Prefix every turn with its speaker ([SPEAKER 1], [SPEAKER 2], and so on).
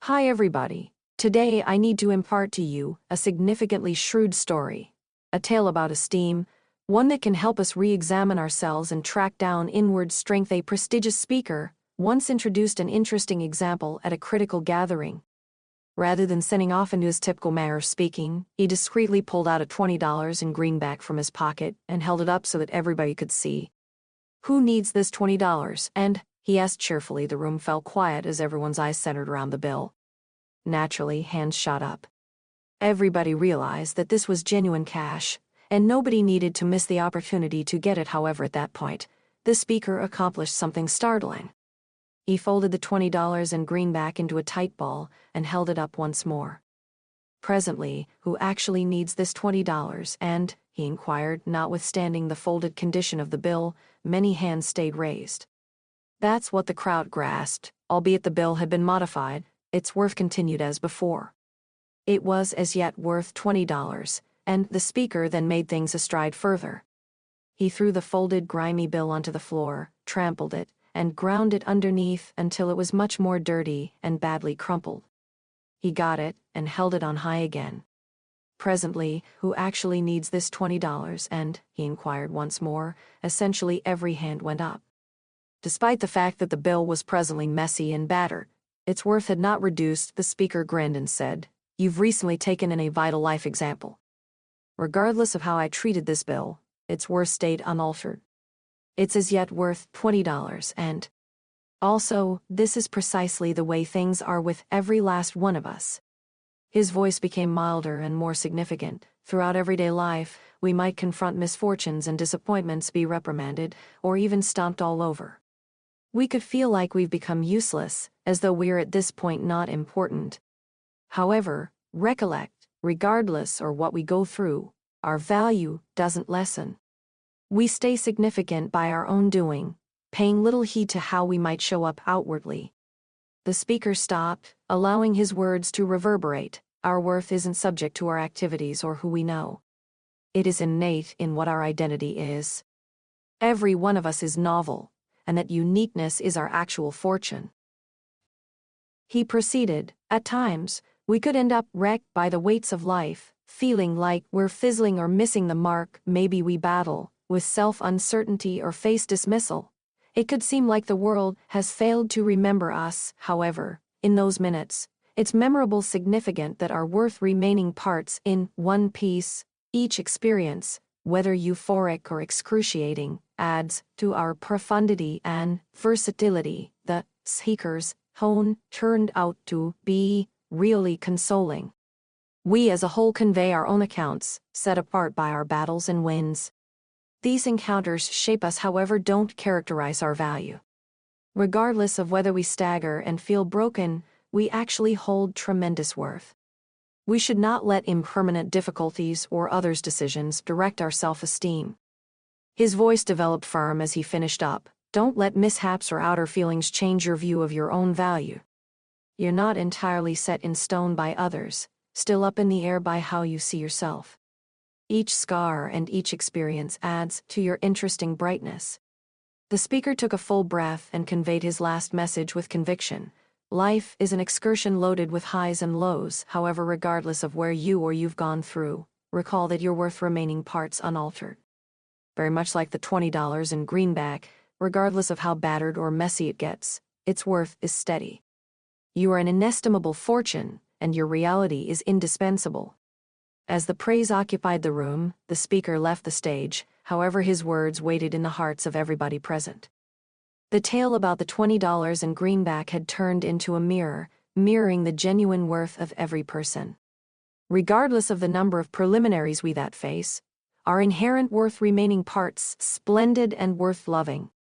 [SPEAKER 1] Hi everybody. Today I need to impart to you a significantly shrewd story. A tale about esteem, one that can help us re-examine ourselves and track down inward strength. A prestigious speaker once introduced an interesting example at a critical gathering. Rather than setting off into his typical manner of speaking, he discreetly pulled out a $20 in greenback from his pocket and held it up so that everybody could see. "Who needs this $20? And," he asked cheerfully. The room fell quiet as everyone's eyes centered around the bill. Naturally, hands shot up. Everybody realized that this was genuine cash, and nobody needed to miss the opportunity to get it. However, at that point, the speaker accomplished something startling. He folded the $20 in greenback into a tight ball and held it up once more. Presently, who actually needs this $20? And, he inquired, notwithstanding the folded condition of the bill, many hands stayed raised. That's what the crowd grasped, albeit the bill had been modified. Its worth continued as before. It was as yet worth $20, and the speaker then made things a stride further. He threw the folded, grimy bill onto the floor, trampled it, and ground it underneath until it was much more dirty and badly crumpled. He got it and held it on high again. Presently, who actually needs this $20? And, he inquired once more. Essentially every hand went up. Despite the fact that the bill was presently messy and battered, its worth had not reduced. The speaker grinned and said, "You've recently taken in a vital life example. Regardless of how I treated this bill, its worth stayed unaltered. It's as yet worth $20, and also, this is precisely the way things are with every last one of us." His voice became milder and more significant. Throughout everyday life, we might confront misfortunes and disappointments, be reprimanded, or even stomped all over. We could feel like we've become useless, as though we're at this point not important. However, recollect, regardless of what we go through, our value doesn't lessen. We stay significant by our own doing, paying little heed to how we might show up outwardly. The speaker stopped, allowing his words to reverberate. Our worth isn't subject to our activities or who we know. It is innate in what our identity is. Every one of us is novel, and that uniqueness is our actual fortune. He proceeded, "At times, we could end up wrecked by the weights of life, feeling like we're fizzling or missing the mark. Maybe we battle with self-uncertainty or face dismissal. It could seem like the world has failed to remember us. However, in those minutes, it's memorable, significant that our worth remaining parts in one piece. Each experience, whether euphoric or excruciating, adds to our profundity and versatility." The speaker's tone turned out to be really consoling. "We as a whole convey our own accounts, set apart by our battles and wins. These encounters shape us, however, don't characterize our value. Regardless of whether we stagger and feel broken, we actually hold tremendous worth. We should not let impermanent difficulties or others' decisions direct our self-esteem." His voice developed firm as he finished up. "Don't let mishaps or outer feelings change your view of your own value. You're not entirely set in stone by others, still up in the air by how you see yourself. Each scar and each experience adds to your interesting brightness." The speaker took a full breath and conveyed his last message with conviction. Life is an excursion loaded with highs and lows. However, regardless of where you've gone through, recall that you're worth remaining parts unaltered. Very much like the $20 in greenback, regardless of how battered or messy it gets, its worth is steady. You are an inestimable fortune, and your reality is indispensable. As the praise occupied the room, the speaker left the stage. However, his words waited in the hearts of everybody present. The tale about the $20 in greenback had turned into a mirror, mirroring the genuine worth of every person. Regardless of the number of preliminaries we that face, our inherent worth remaining parts, splendid and worth loving.